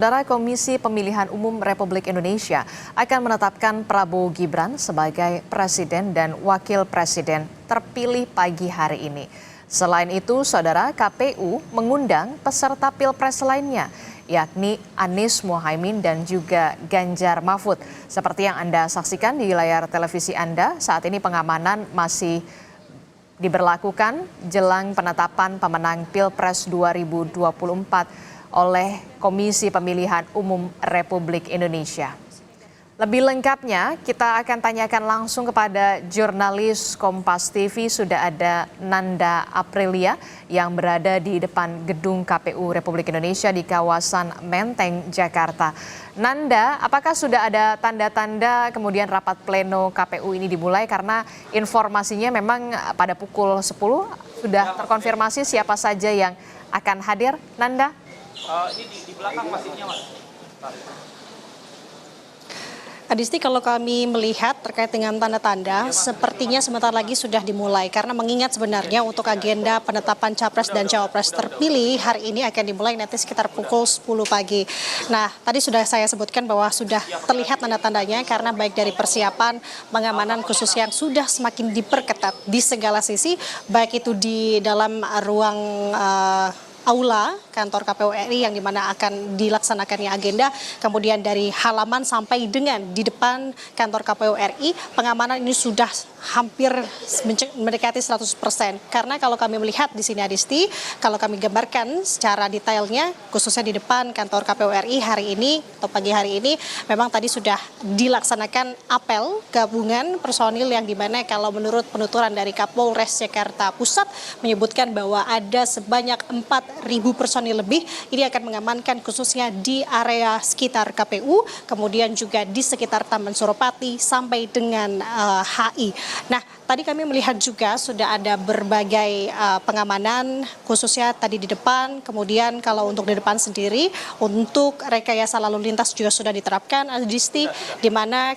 Saudara Komisi Pemilihan Umum Republik Indonesia akan menetapkan Prabowo Gibran sebagai Presiden dan Wakil Presiden terpilih pagi hari ini. Selain itu, Saudara KPU mengundang peserta Pilpres lainnya, yakni Anies Mohaimin dan juga Ganjar Mahfud. Seperti yang Anda saksikan di layar televisi Anda, saat ini pengamanan masih diberlakukan jelang penetapan pemenang Pilpres 2024 oleh Komisi Pemilihan Umum Republik Indonesia. Lebih lengkapnya kita akan tanyakan langsung kepada jurnalis Kompas TV. Sudah ada Nanda Aprilia yang berada di depan gedung KPU Republik Indonesia di kawasan Menteng, Jakarta. Nanda, apakah sudah ada tanda-tanda kemudian rapat pleno KPU ini dimulai? Karena informasinya memang pada pukul 10 sudah terkonfirmasi siapa saja yang akan hadir, Nanda? Ini di belakang masjidnya, Mas. Adisti, kalau kami melihat terkait dengan tanda-tanda, sepertinya sebentar lagi sudah dimulai. Karena mengingat sebenarnya untuk agenda penetapan Capres dan Cawapres terpilih hari ini akan dimulai nanti sekitar pukul 10 pagi. Nah, tadi sudah saya sebutkan bahwa sudah terlihat tanda-tandanya karena baik dari persiapan pengamanan khusus yang sudah semakin diperketat di segala sisi, baik itu di dalam ruang aula kantor KPU RI yang dimana akan dilaksanakannya agenda, kemudian dari halaman sampai dengan di depan kantor KPU RI, pengamanan ini sudah hampir mendekati 100%. Karena kalau kami melihat di sini Adisti, kalau kami gambarkan secara detailnya, khususnya di depan kantor KPU RI hari ini atau pagi hari ini, memang tadi sudah dilaksanakan apel gabungan personil yang dimana kalau menurut penuturan dari Kapolres Jakarta Pusat menyebutkan bahwa ada sebanyak 4.000 personil lebih ini akan mengamankan khususnya di area sekitar KPU, kemudian juga di sekitar Taman Suropati sampai dengan HI. Nah, tadi kami melihat juga sudah ada berbagai pengamanan khususnya tadi di depan, kemudian kalau untuk di depan sendiri untuk rekayasa lalu lintas juga sudah diterapkan, Adisti, di mana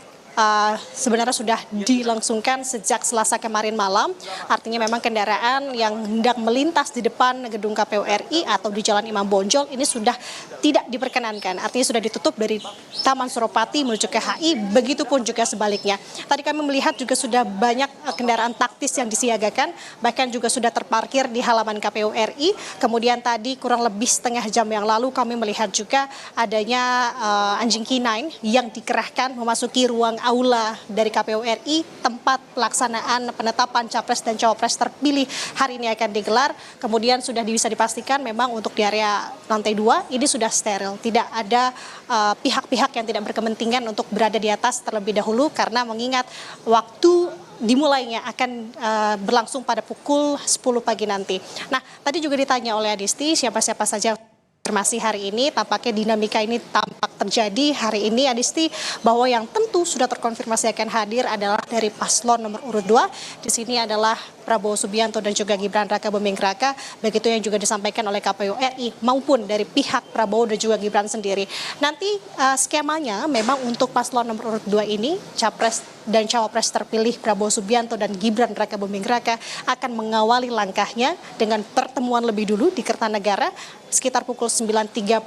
sebenarnya sudah dilangsungkan sejak Selasa kemarin malam. Artinya memang kendaraan yang hendak melintas di depan gedung KPU RI atau di Jalan Imam Bonjol ini sudah tidak diperkenankan. Artinya sudah ditutup dari Taman Suropati menuju ke HI, begitupun juga sebaliknya. Tadi kami melihat juga sudah banyak kendaraan taktis yang disiagakan, bahkan juga sudah terparkir di halaman KPU RI. Kemudian tadi kurang lebih setengah jam yang lalu kami melihat juga adanya anjing K9 yang dikerahkan memasuki ruang aula dari KPU RI, tempat pelaksanaan penetapan Capres dan Cawapres terpilih hari ini akan digelar. Kemudian sudah bisa dipastikan memang untuk di area lantai 2 ini sudah steril. Tidak ada pihak-pihak yang tidak berkepentingan untuk berada di atas terlebih dahulu karena mengingat waktu dimulainya akan berlangsung pada pukul 10 pagi nanti. Nah, tadi juga ditanya oleh Adisti siapa-siapa saja konfirmasi hari ini, tampaknya dinamika ini tampak terjadi hari ini Adisti, bahwa yang tentu sudah terkonfirmasi akan hadir adalah dari paslon nomor urut 2. Di sini adalah Prabowo Subianto dan juga Gibran Raka Buming Raka, begitu yang juga disampaikan oleh KPU RI maupun dari pihak Prabowo dan juga Gibran sendiri. Nanti skemanya memang untuk paslon nomor urut 2 ini, Capres dan Cawapres terpilih Prabowo Subianto dan Gibran Raka Buming Raka akan mengawali langkahnya dengan pertemuan lebih dulu di Kertanegara sekitar pukul 9.30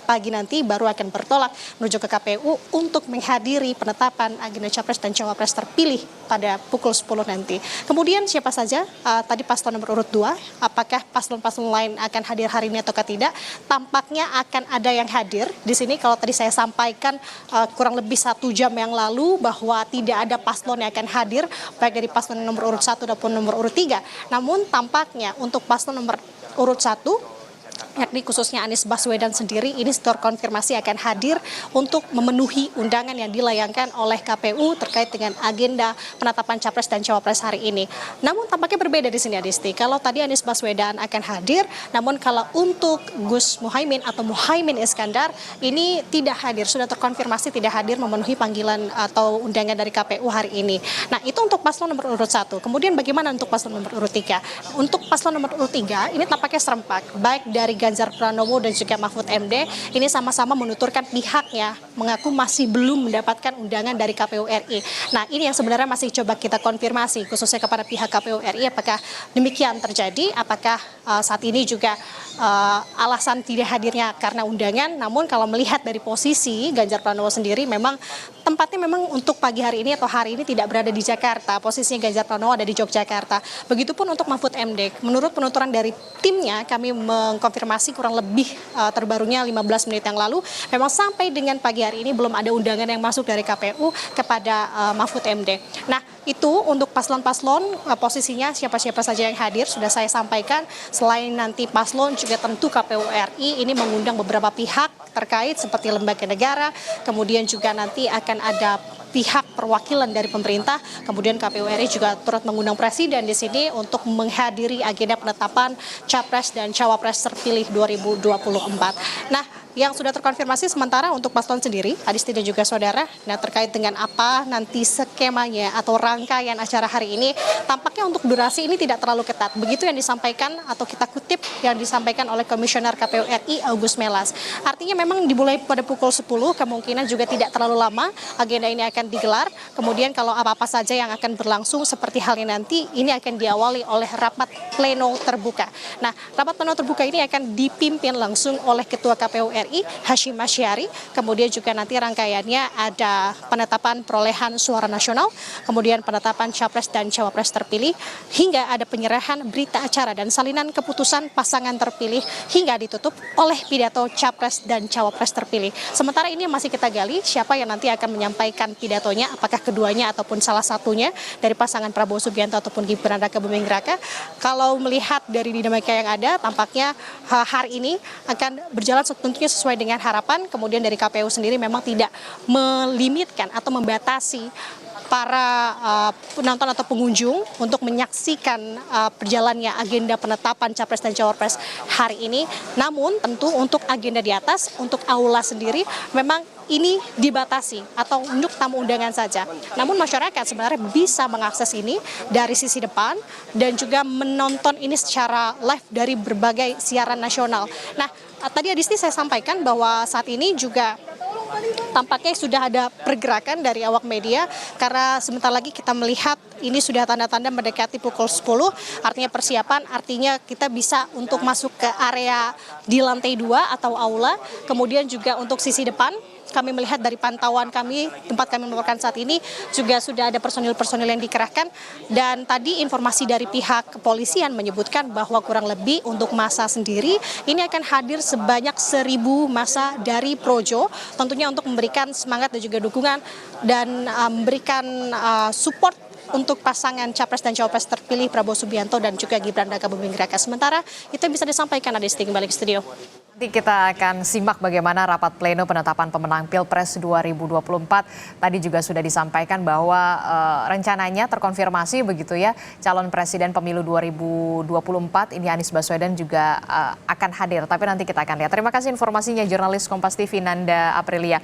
pagi nanti, baru akan bertolak menuju ke KPU untuk menghadiri penetapan agenda Capres dan Cawapres terpilih pada pukul 10 nanti. Kemudian siapa saja tadi paslon nomor urut 2, apakah paslon-paslon lain akan hadir hari ini atau tidak? Tampaknya akan ada yang hadir di sini. Kalau tadi saya sampaikan kurang lebih 1 jam yang lalu bahwa tidak ada paslon yang akan hadir baik dari paslon nomor urut 1 maupun nomor urut 3. Namun tampaknya untuk paslon nomor urut 1 yakni khususnya Anies Baswedan sendiri ini terkonfirmasi akan hadir untuk memenuhi undangan yang dilayangkan oleh KPU terkait dengan agenda penetapan Capres dan Cawapres hari ini. Namun tampaknya berbeda di sini Adisti. Kalau tadi Anies Baswedan akan hadir, namun kalau untuk Gus Mohaimin atau Mohaimin Iskandar ini tidak hadir, sudah terkonfirmasi tidak hadir memenuhi panggilan atau undangan dari KPU hari ini. Nah, itu untuk paslon nomor urut 1. Kemudian bagaimana untuk paslon nomor urut 3? Untuk paslon nomor urut 3 ini tampaknya serempak, baik dari Ganjar Pranowo dan juga Mahfud MD ini sama-sama menuturkan pihaknya mengaku masih belum mendapatkan undangan dari KPU RI. Nah, ini yang sebenarnya masih coba kita konfirmasi khususnya kepada pihak KPU RI apakah demikian terjadi, apakah saat ini juga alasan tidak hadirnya karena undangan. Namun kalau melihat dari posisi Ganjar Pranowo sendiri memang tempatnya memang untuk pagi hari ini atau hari ini tidak berada di Jakarta. Posisinya Ganjar Pranowo ada di Yogyakarta. Begitupun untuk Mahfud MD. Menurut penuturan dari timnya, kami mengkonfirmasi kurang lebih terbarunya 15 menit yang lalu, memang sampai dengan pagi hari ini belum ada undangan yang masuk dari KPU kepada Mahfud MD. Nah, itu untuk paslon-paslon posisinya siapa-siapa saja yang hadir sudah saya sampaikan. Selain nanti paslon juga tentu KPU RI ini mengundang beberapa pihak terkait seperti lembaga negara, kemudian juga nanti akan ada pihak perwakilan dari pemerintah, kemudian KPU RI juga turut mengundang presiden di sini untuk menghadiri agenda penetapan capres dan cawapres terpilih 2024. Nah, yang sudah terkonfirmasi sementara untuk paslon sendiri, Adisti dan juga saudara, nah terkait dengan apa nanti skemanya atau rangkaian acara hari ini, tampaknya untuk durasi ini tidak terlalu ketat. Begitu yang disampaikan atau kita kutip yang disampaikan oleh Komisioner KPU RI August Melas. Artinya memang dimulai pada pukul 10, kemungkinan juga tidak terlalu lama agenda ini akan digelar. Kemudian kalau apa-apa saja yang akan berlangsung seperti halnya nanti, ini akan diawali oleh rapat pleno terbuka. Nah, rapat pleno terbuka ini akan dipimpin langsung oleh Ketua KPU RI Hashim Asyari, kemudian juga nanti rangkaiannya ada penetapan perolehan suara nasional, kemudian penetapan capres dan cawapres terpilih, hingga ada penyerahan berita acara dan salinan keputusan pasangan terpilih, hingga ditutup oleh pidato capres dan cawapres terpilih. Sementara ini masih kita gali siapa yang nanti akan menyampaikan pidatonya, apakah keduanya ataupun salah satunya dari pasangan Prabowo Subianto ataupun Gibran Raka Buming Raka. Kalau melihat dari dinamika yang ada, tampaknya hari ini akan berjalan tentunya sesuai dengan harapan. Kemudian dari KPU sendiri memang tidak melimitkan atau membatasi para penonton atau pengunjung untuk menyaksikan perjalannya agenda penetapan capres dan cawapres hari ini. Namun tentu untuk agenda di atas, untuk aula sendiri memang ini dibatasi atau untuk tamu undangan saja. Namun masyarakat sebenarnya bisa mengakses ini dari sisi depan dan juga menonton ini secara live dari berbagai siaran nasional. Nah, tadi Adisti saya sampaikan bahwa saat ini juga tampaknya sudah ada pergerakan dari awak media karena sebentar lagi kita melihat ini sudah tanda-tanda mendekati pukul 10, artinya persiapan, artinya kita bisa untuk masuk ke area di lantai 2 atau aula, kemudian juga untuk sisi depan. Kami melihat dari pantauan kami, tempat kami melaporkan saat ini juga sudah ada personil-personil yang dikerahkan. Dan tadi informasi dari pihak kepolisian menyebutkan bahwa kurang lebih untuk massa sendiri ini akan hadir sebanyak 1.000 massa dari Projo, tentunya untuk memberikan semangat dan juga dukungan dan memberikan support untuk pasangan capres dan cawapres terpilih Prabowo Subianto dan juga Gibran Raka Buming Raka. Sementara itu yang bisa disampaikan Adisti, kembali ke studio. Nanti kita akan simak bagaimana rapat pleno penetapan pemenang Pilpres 2024. Tadi juga sudah disampaikan bahwa rencananya terkonfirmasi begitu ya, calon presiden pemilu 2024 ini Anies Baswedan juga akan hadir. Tapi nanti kita akan lihat. Terima kasih informasinya jurnalis Kompas TV Nanda Aprilia.